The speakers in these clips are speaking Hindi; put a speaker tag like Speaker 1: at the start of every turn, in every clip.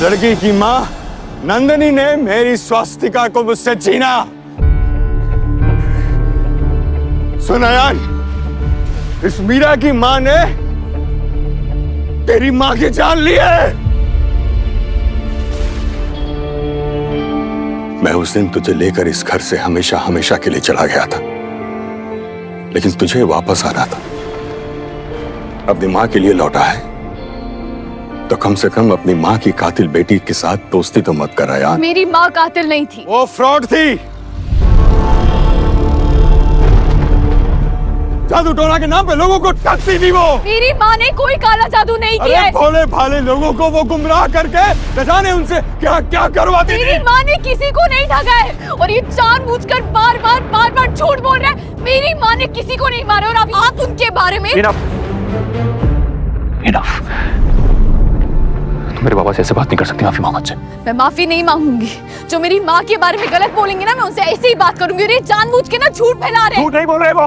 Speaker 1: लड़की की मां नंदिनी ने मेरी स्वास्तिका को मुझसे छीना। सुन अयान, इस मीरा की मां ने तेरी मां की जान ली है। मैं उस दिन तुझे लेकर इस घर से हमेशा हमेशा के लिए चला गया था, लेकिन तुझे वापस आना था। अपनी मां के लिए लौटा है तो कम से कम अपनी मां की कातिल बेटी के साथ दोस्ती तो मत कर अयान।
Speaker 2: मेरी मां कातिल नहीं थी,
Speaker 1: वो फ्रॉड थी। जादू टोना के नाम पे लोगों को ठगती थी वो।
Speaker 2: मेरी मां ने कोई काला जादू नहीं किया है।
Speaker 1: भोले भाले लोगों को वो गुमराह करके न जाने उनसे क्या क्या करवाती थी।
Speaker 2: मेरी मां ने किसी को नहीं ठगा है और ये जानबूझकर बार बार झूठ बोल रहा है। मेरी मां ने किसी को नहीं मारा और अब आप उनके बारे में।
Speaker 3: Enough. तुम मेरे बाबा से ऐसे बात नहीं कर सकती। माफी मांगो मुझसे।
Speaker 2: मैं माफी नहीं मांगूंगी। जो मेरी माँ के बारे में गलत बोलेंगे ना, मैं उनसे ऐसे ही बात करूंगी। और ये जानबूझ के ना झूठ फैला रहे हैं।
Speaker 3: झूठ नहीं बोल रहे वो।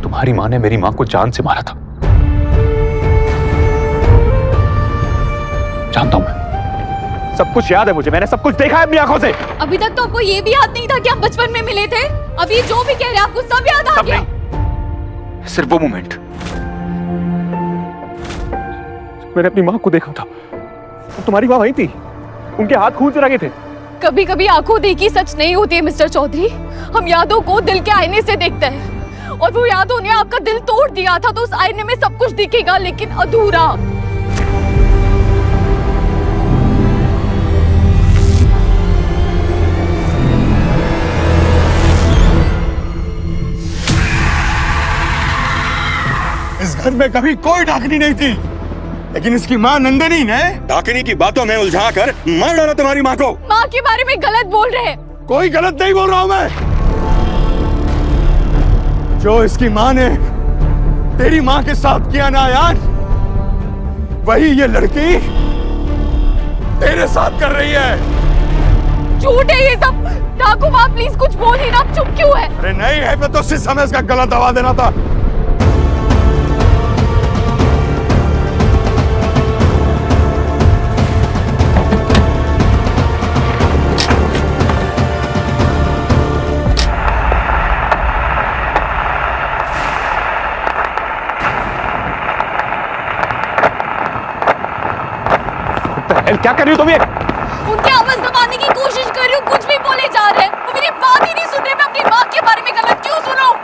Speaker 3: तुम्हारी माँ ने मेरी माँ को जान से मारा था। जानता हूं मैं, सब कुछ याद है मुझे। मैंने सब कुछ देखा है अपनी आंखों से।
Speaker 2: अभी तक तो आपको ये भी याद नहीं था कि आप बचपन में मिले थे। अभी जो भी कह रहे हैं आपको सब याद आ गया।
Speaker 3: सिर्फ वो मोमेंट, मैंने अपनी माँ को देखा था। तुम्हारी माँ वही थी, उनके हाथ खून से रंगे थे।
Speaker 2: कभी कभी आंखों देखी सच नहीं होती है मिस्टर चौधरी। हम यादों को दिल के आईने से देखते हैं और वो यादों ने आपका दिल तोड़ दिया था तो उस आईने में सब कुछ दिखेगा लेकिन अधूरा।
Speaker 1: इस घर में कभी कोई डाकनी नहीं थी, लेकिन इसकी मां नंदिनी ने डाकनी की बातों में उलझाकर मार डाला तुम्हारी मां को।
Speaker 2: मां के बारे में गलत बोल रहे हैं।
Speaker 1: कोई गलत नहीं बोल रहा हूं मैं। जो इसकी मां ने तेरी मां के साथ किया ना यार, वही ये लड़की तेरे साथ कर रही है।
Speaker 2: झूठ है ये सब। डाकू मां प्लीज कुछ बोल ही ना, आप चुप क्यों है?
Speaker 1: अरे नहीं है, मैं तो उसी समय इसका गला दबा देना था।
Speaker 3: क्या कर रही हो तुम ये?
Speaker 2: उनकी आवाज दबाने की कोशिश कर रही हूँ, कुछ भी बोले जा रहे हैं। वो मेरी बात ही नहीं सुन रहे। मैं अपनी माँ के बारे में गलत क्यों सुनाऊं?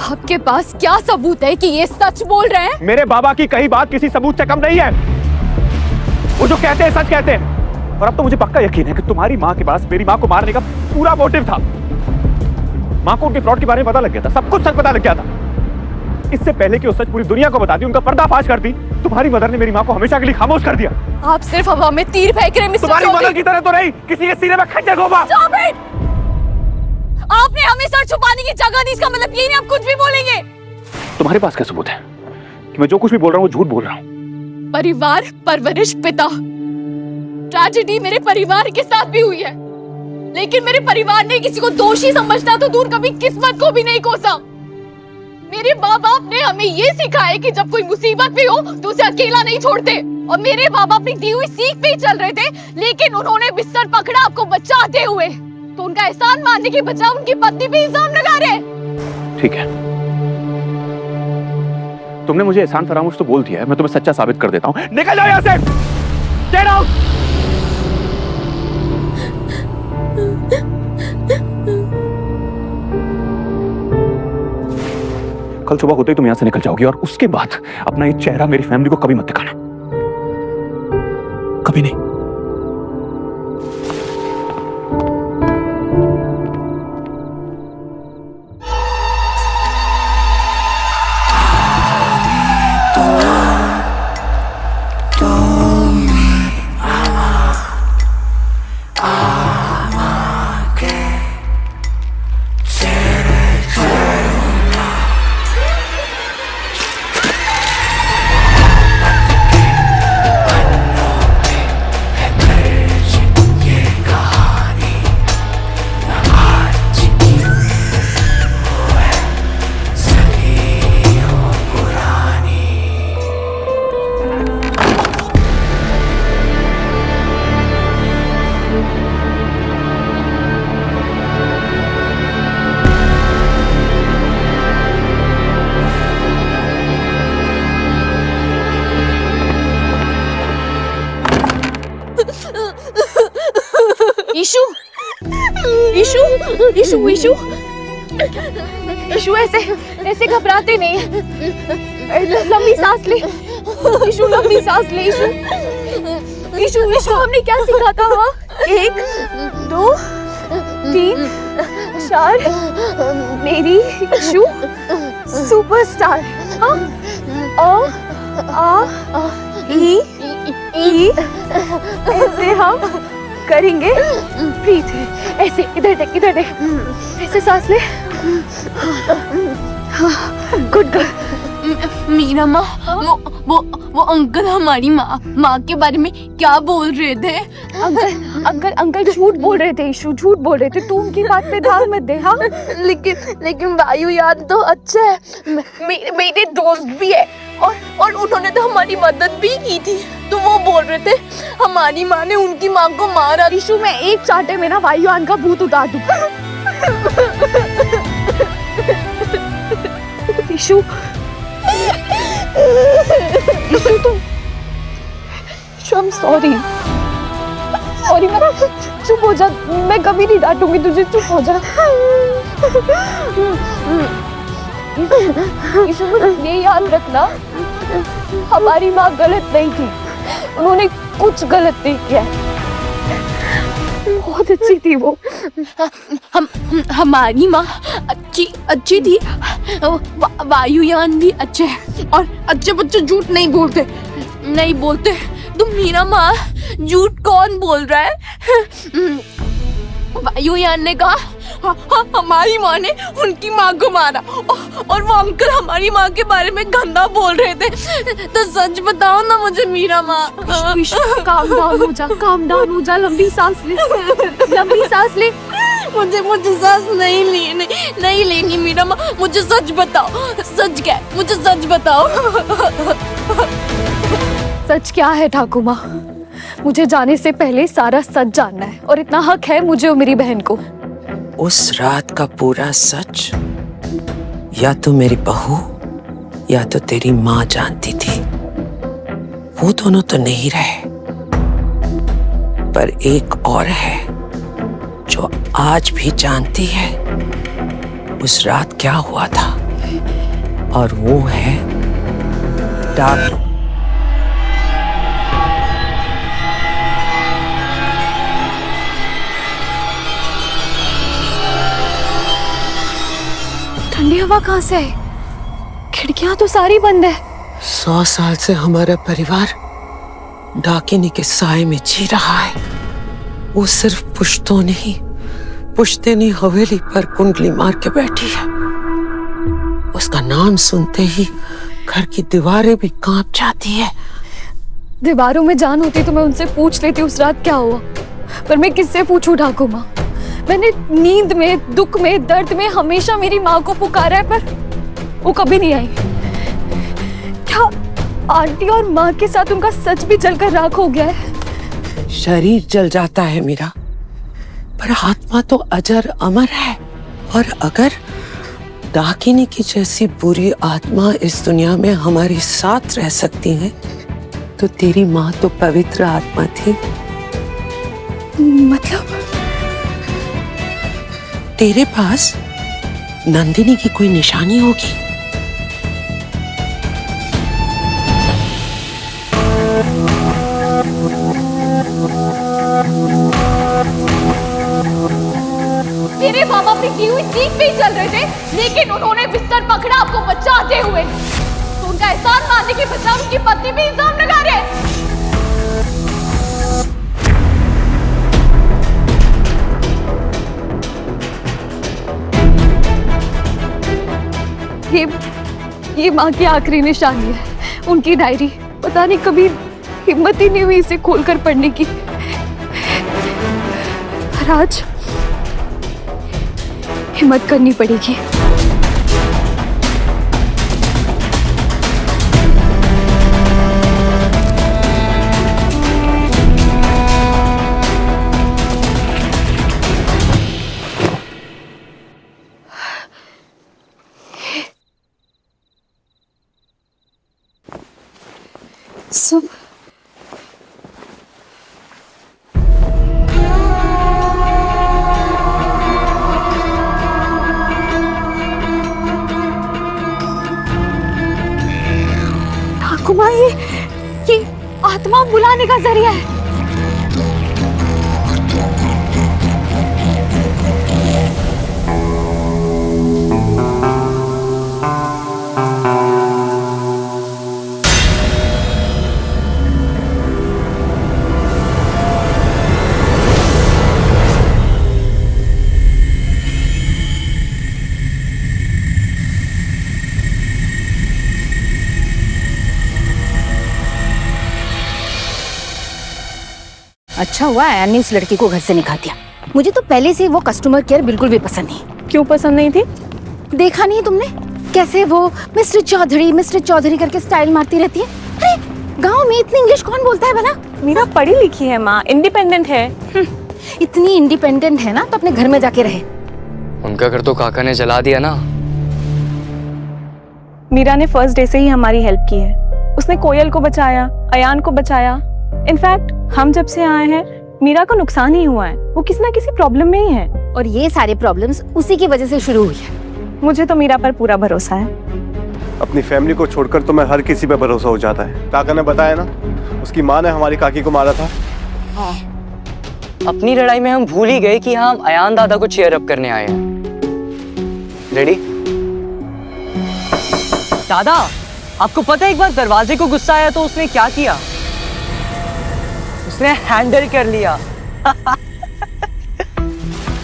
Speaker 2: आपके पास क्या सबूत है कि ये सच बोल रहे हैं?
Speaker 3: मेरे बाबा की कही बात किसी सबूत से कम नहीं है। वो जो कहते हैं सच कहते हैं। और अब तो मुझे पक्का यकीन है कि तुम्हारी माँ के पास मेरी माँ को मारने का पूरा मोटिव था। माँ को उनके फ्रॉड के बारे में पता लग गया था, सब कुछ सच पता लग गया था। इससे पहले कि वो सच पूरी दुनिया को बताती, उनका पर्दाफाश करती, तुम्हारी मदर ने मेरी माँ को हमेशा के लिए खामोश कर दिया।
Speaker 2: आप सिर्फ हवा में तीर फेंक रहे हैं मिस्टर
Speaker 3: तुम्हारी मदर की तरह तो नहीं, किसी के सीने में खंजर घोंपा।
Speaker 2: आपने हमें सर छुपाने की जगह दी, इसका मतलब ये नहीं आप कुछ भी बोलेंगे।
Speaker 3: तुम्हारे पास क्या सबूत है कि मैं जो कुछ भी बोल रहा हूँ वो झूठ बोल रहा हूँ?
Speaker 2: परिवार, परवरिश, पिता। ट्रेजेडी मेरे परिवार के साथ भी हुई है, लेकिन मेरे परिवार ने किसी को दोषी समझना तो दूर, कभी किस्मत को भी नहीं कोसा। मेरे माँ बाप ने हमें ये सिखाया कि जब कोई मुसीबत भी हो तो उसे अकेला नहीं छोड़ते। और मेरे बाबा अपनी दी हुई सीख पे ही चल रहे थे, लेकिन उन्होंने बिस्तर पकड़ा आपको बचाते हुए। तो उनका एहसान मानने के बजाय उनकी पत्नी पे इल्जाम लगा रहे।
Speaker 3: ठीक है, तुमने मुझे एहसान फरामोश तो बोल दिया है, मैं तुम्हें सच्चा साबित कर देता हूँ। निकल जाओ यहाँ से। Get out. कल सुबह होते ही तुम यहां से निकल जाओगी और उसके बाद अपना ये चेहरा मेरी फैमिली को कभी मत दिखाना, कभी नहीं।
Speaker 2: ईशु ईशु ईशु ऐसे ऐसे घबराते नहीं है। लंबी सांस ले ईशु, लंबी सांस ले ईशु। ईशु ईशु हमने क्या सीखा था? हाँ 1 2 3 4 मेरी ईशु सुपरस्टार। हाँ ई ऐसे हम करेंगे। ब्रीथ ऐसे, इधर देख इधर देख, ऐसे सांस ले। Good good.
Speaker 4: मीरा माँ, वो अंकल हमारी माँ के बारे में क्या बोल रहे थे?
Speaker 2: अंकल झूठ बोल रहे थे ईशु, झूठ बोल रहे थे। तू उनकी बात पे ध्यान मत दे। हाँ
Speaker 4: लेकिन वायुयान तो अच्छा है, मेरे दोस्त भी है और उन्होंने तो हमारी मदद भी की थी। तो वो बोल रहे थे हमारी माँ ने उनकी माँ को मारा।
Speaker 2: ईशु मैं एक चांटे में ना वायुयान का भूत उतार दूं। ईशु तुम I'm sorry मैं चुप हो जा, मैं कभी नहीं डांटूंगी तुझे, चुप हो जा। ईशु ये याद रखना, हमारी माँ गलत नहीं थी, उन्होंने कुछ गलत नहीं किया, बहुत अच्छी थी वो।
Speaker 4: हमारी माँ अच्छी थी। वायुयान भी अच्छे हैं और अच्छे बच्चे झूठ नहीं बोलते। तुम मीरा माँ, झूठ कौन बोल रहा है? वायुयान ने कहा हमारी माँ ने उनकी माँ को मारा और वो अंकल हमारी माँ के बारे में गंदा बोल रहे थे। तो सच बताओ ना मुझे मीरा माँ।
Speaker 2: काम डाउन हो जा, लंबी सांस ले।
Speaker 4: मुझे सांस नहीं लेनी मीरा माँ, मुझे सच बताओ। सच क्या है? मुझे सच बताओ।
Speaker 2: सच क्या है ठाकुर माँ? मुझे जाने से पहले सारा सच जानना है और इतना हक है मुझे और मेरी बहन को।
Speaker 5: उस रात का पूरा सच या तो मेरी बहू या तो तेरी माँ जानती थी। वो दोनों तो नहीं रहे, पर एक और है जो आज भी जानती है उस रात क्या हुआ था, और वो है डाकू।
Speaker 2: ठंडी हवा कहाँ से है? खिड़कियां तो सारी बंद है।
Speaker 5: 100 साल से हमारा परिवार डाकिनी के साए में जी रहा है। वो सिर्फ पुश्तैनी हवेली पर कुंडली मार के बैठी है। उसका नाम सुनते ही घर की दीवारें भी कांप जाती है।
Speaker 2: दीवारों में जान होती तो मैं उनसे पूछ लेती उस रात क्या हुआ, पर मैं किससे पूछूं ठाकुर माँ? मैंने नींद में, दुख में, दर्द में हमेशा मेरी माँ को पुकारा है, पर वो कभी नहीं आई। क्या आंटी और माँ के साथ उनका सच भी जलकर राख हो गया है?
Speaker 5: शरीर जल जाता है मीरा, पर आत्मा तो अजर अमर है। और अगर डाकिनी की जैसी बुरी आत्मा इस दुनिया में हमारे साथ रह सकती है, तो तेरी माँ तो पवित्र आत्मा थी।
Speaker 2: मतलब
Speaker 5: तेरे पास नंदिनी की कोई निशानी होगी।
Speaker 2: मेरे मामा अपनी की हुई सीख पे ही चल रहे थे, लेकिन उन्होंने बिस्तर पकड़ा आपको बचाते हुए। तो उनका एहसान मानने के बजाय उनकी पत्नी भी इल्जाम लगा रहे। ये माँ की आखिरी निशानी है, उनकी डायरी। पता नहीं कभी हिम्मत ही नहीं हुई इसे खोलकर पढ़ने की। पर आज हिम्मत करनी पड़ेगी। सब माँ ये आत्मा बुलाने का जरिया है।
Speaker 6: अच्छा हुआ आयन ने उस लड़की को घर से निकाल दिया। मुझे तो पहले से वो कस्टमर केयर बिल्कुल भी पसंद नहीं।
Speaker 2: क्यों पसंद नहीं थी?
Speaker 6: देखा नहीं तुमने कैसे वो मिस्टर चौधरी करके स्टाइल मारती रहती है? अरे गांव में इतनी इंग्लिश कौन बोलता है भला?
Speaker 2: मीरा पढ़ी लिखी है माँ, इंडिपेंडेंट है।
Speaker 6: इतनी इंडिपेंडेंट है ना तो अपने घर में जाके रहे।
Speaker 7: उनका घर तो काका ने जला दिया ना।
Speaker 2: मीरा ने फर्स्ट डे से ही हमारी हेल्प की है। उसने कोयल को बचाया, अयान को बचाया। इनफैक्ट हम जब से आए हैं मीरा को नुकसान ही हुआ है। वो किसी ना किसी प्रॉब्लम में ही है
Speaker 6: और ये सारे प्रॉब्लम्स उसी की वजह से शुरू हुई है।
Speaker 2: मुझे तो मीरा पर पूरा भरोसा है।
Speaker 8: अपनी फैमिली को छोड़कर तो मैं हर किसी पे भरोसा हो जाता है। काका ने बताया ना, उसकी माँ ने हमारी काकी को मारा था।
Speaker 7: अपनी लड़ाई में हम भूल ही गए कि हम अयान दादा को चीयर अप करने आए हैं। रेडी? दादा, आपको पता है एक बार दरवाजे को गुस्सा आया तो उसने क्या किया? उसने हैंडल कर लिया।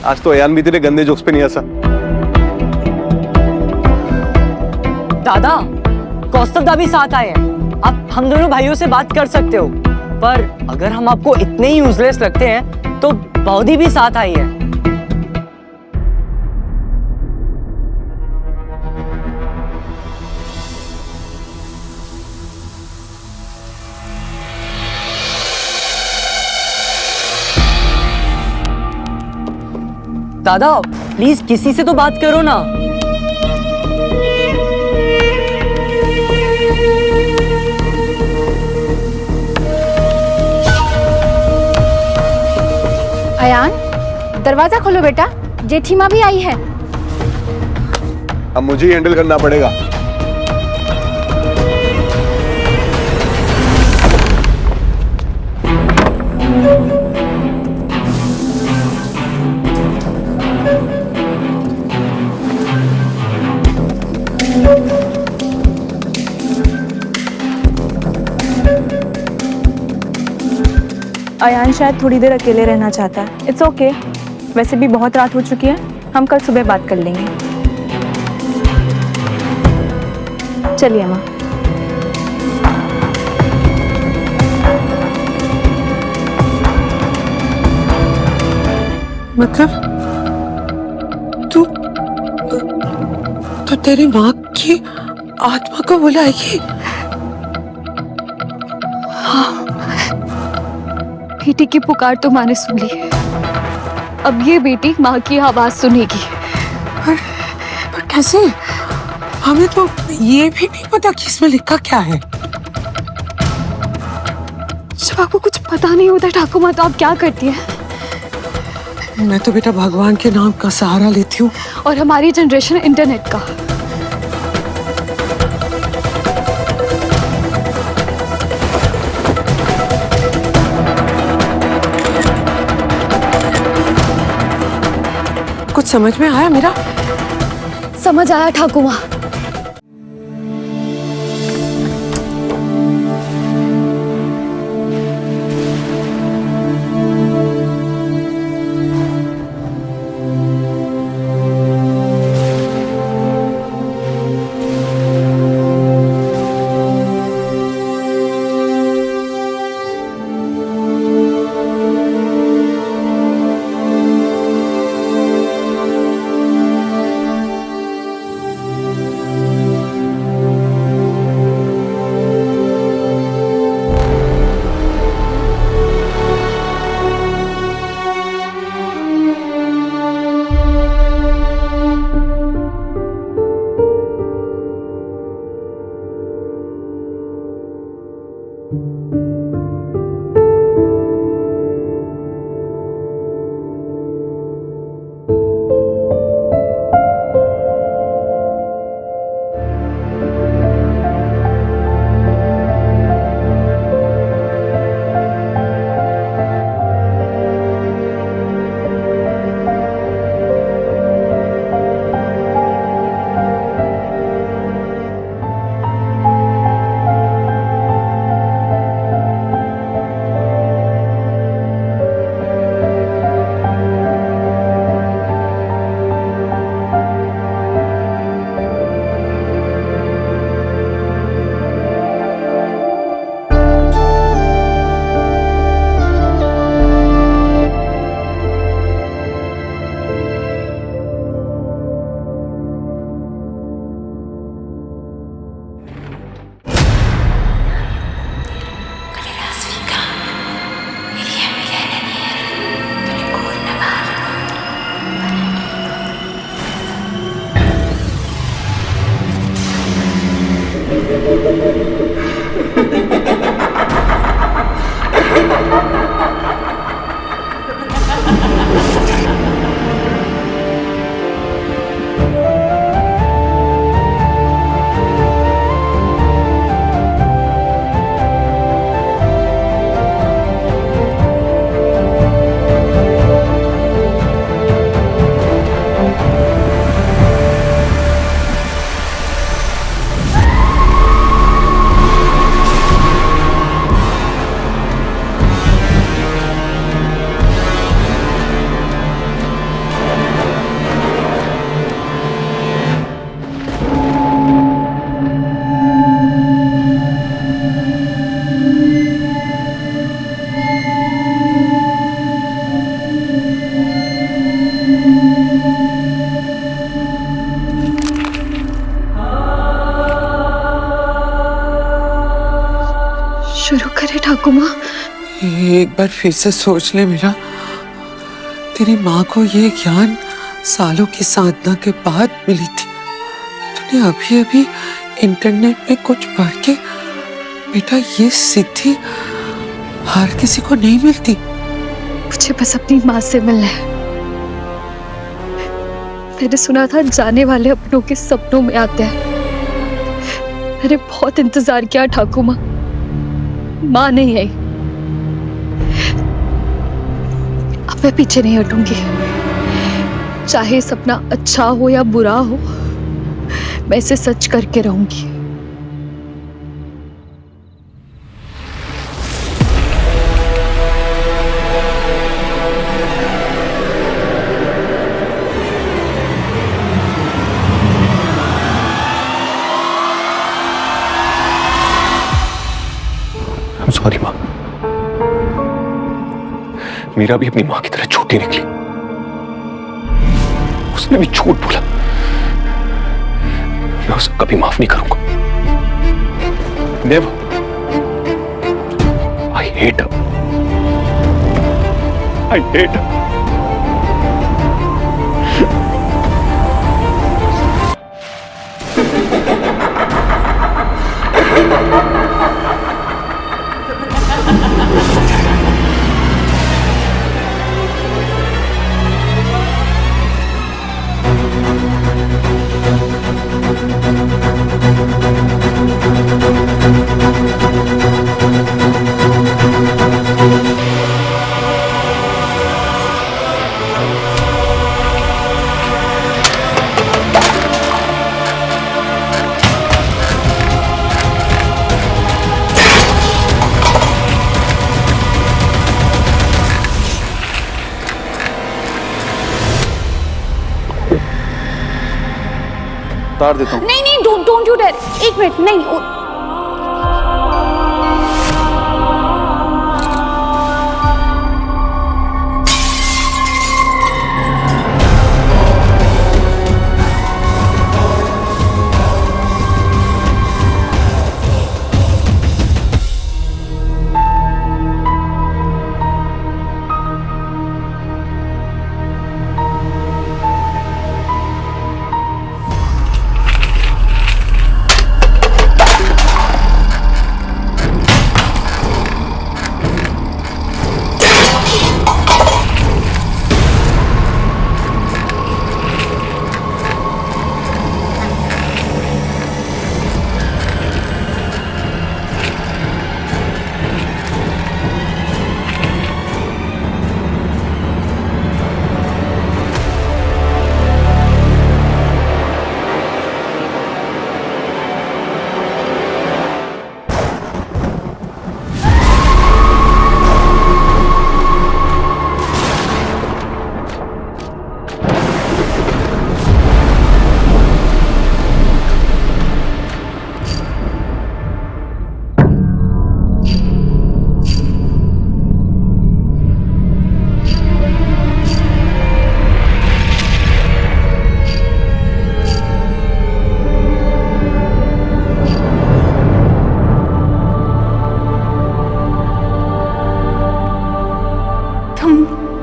Speaker 8: आज तो अयान भी तेरे गंदे जोक्स पे नहीं हंसा।
Speaker 7: दादा, कौस्तभ दा भी साथ आए हैं। आप हम दोनों भाइयों से बात कर सकते हो, पर अगर हम आपको इतने ही यूजलेस लगते हैं तो बौदी भी साथ आई है। दादा प्लीज किसी से तो बात करो ना।
Speaker 6: अयान, दरवाजा खोलो बेटा, जेठी माँ भी आई है।
Speaker 8: अब मुझे ही हैंडल करना पड़ेगा।
Speaker 2: अयान शायद थोड़ी देर अकेले रहना चाहता है। इट्स ओके, वैसे भी बहुत रात हो चुकी है। हम कल सुबह बात कर लेंगे। चलिए माँ।
Speaker 5: मतलब तू तेरी माँ की आत्मा को बुलाएगी?
Speaker 2: बेटी की पुकार तो माँ ने सुन ली। अब ये बेटी माँ की आवाज सुनेगी।
Speaker 5: पर कैसे? हमें तो ये भी नहीं पता कि इसमें लिखा क्या है।
Speaker 2: जब आपको कुछ पता नहीं होता ठाकुर माँ तो आप क्या करती हैं?
Speaker 5: मैं तो बेटा भगवान के नाम का सहारा लेती हूँ।
Speaker 2: और हमारी जनरेशन इंटरनेट का।
Speaker 5: कुछ समझ में आया मेरा?
Speaker 2: समझ आया ठाकुर माँ।
Speaker 6: ठाकुमा,
Speaker 5: एक बार फिर से सोच ले मीरा, तेरी माँ को ये ज्ञान सालों की साधना के बाद मिली थी। तूने अभी अभी इंटरनेट में कुछ पढ़ के, बेटा ये सिद्धि हर किसी को नहीं मिलती।
Speaker 6: मुझे बस अपनी माँ से मिलना है। मैंने सुना था जाने वाले अपनों के सपनों में आते हैं। मैंने बहुत इंतजार किया ठाकुमा, माँ नहीं आई। अब मैं पीछे नहीं हटूंगी, चाहे सपना अच्छा हो या बुरा हो, मैं इसे सच करके रहूंगी।
Speaker 8: सॉरी माँ, मीरा भी अपनी माँ की तरह छोटी निकली। उसने भी झूठ बोला। मैं उसे कभी माफ नहीं करूंगा। Never. I hate her. I hate her. उतार देता हूँ।
Speaker 6: नहीं नहीं, डोंट यू डेयर। एक मिनट, नहीं।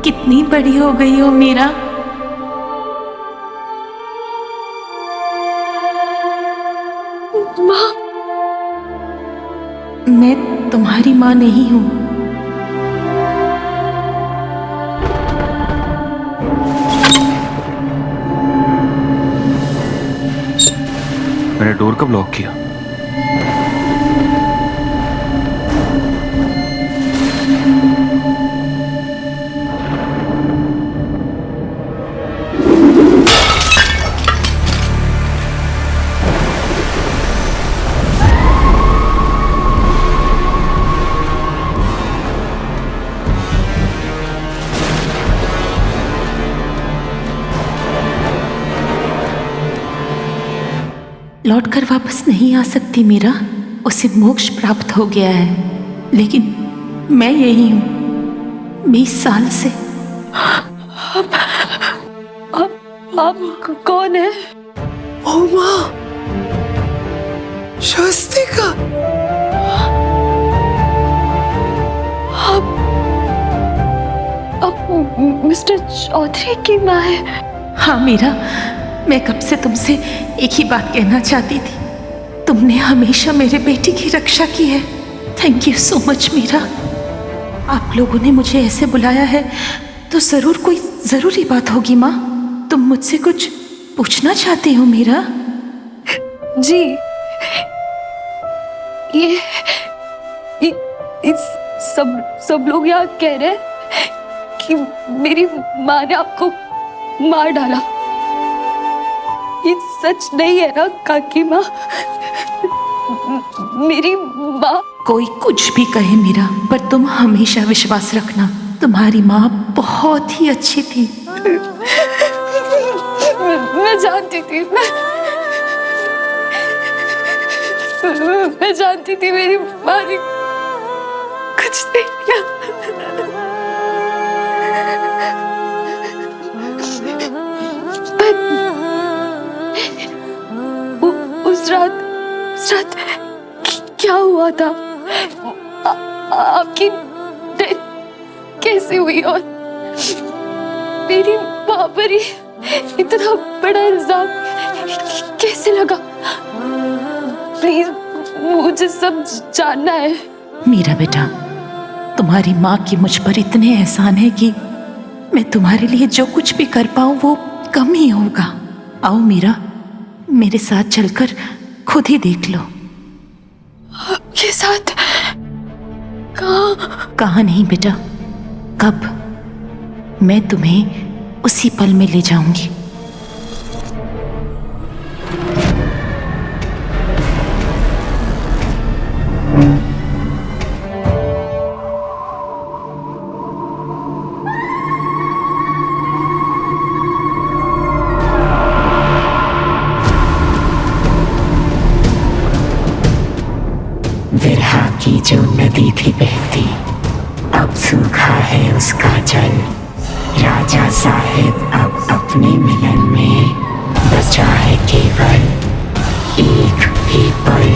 Speaker 9: कितनी बड़ी हो गई हो मीरा।
Speaker 6: माँ,
Speaker 9: मैं तुम्हारी माँ नहीं हूँ।
Speaker 8: मैंने डोर कब लॉक किया?
Speaker 9: लौटकर वापस नहीं आ सकती मीरा, उसे मोक्ष प्राप्त हो गया है। लेकिन मैं यही हूँ 20 साल से।
Speaker 6: आप कौन है?
Speaker 5: ओ माँ, स्वस्तिका।
Speaker 6: मिस्टर चौधरी की माँ है।
Speaker 9: हाँ मीरा, मैं कब से तुमसे एक ही बात कहना चाहती थी। तुमने हमेशा मेरे बेटी की रक्षा की है। Thank you so much Meera. आप लोगों ने मुझे ऐसे बुलाया है तो जरूर कोई जरूरी बात होगी माँ। तुम मुझसे कुछ पूछना चाहती हो मीरा?
Speaker 6: जी, ये सब लोग यहाँ कह रहे हैं कि मेरी माँ ने आपको मार डाला। ये सच नहीं है ना काकी माँ? मेरी माँ।
Speaker 9: कोई कुछ भी कहे मीरा, पर तुम हमेशा विश्वास रखना, तुम्हारी माँ बहुत ही अच्छी थी।
Speaker 6: मैं जानती थी, मैं जानती थी मेरी माँ ने कुछ नहीं किया। उस रात क्या हुआ था? आपकी डेथ कैसे हुई और मेरी माँ पर इतना बड़ा इल्जाम कैसे लगा? प्लीज मुझे सब जानना है।
Speaker 9: मीरा बेटा, तुम्हारी माँ की मुझ पर इतने एहसान है कि मैं तुम्हारे लिए जो कुछ भी कर पाऊं वो कम ही होगा। आओ मीरा, मेरे साथ चलकर खुद ही देख लो।
Speaker 6: आपके साथ?
Speaker 9: कहाँ नहीं बेटा, कब? मैं तुम्हें उसी पल में ले जाऊंगी।
Speaker 10: विरहा की जो नदी थी बहती, अब सूखा है उसका जल। राजा साहिब अब अपने मिलन में बचा है केवल एक ही पल।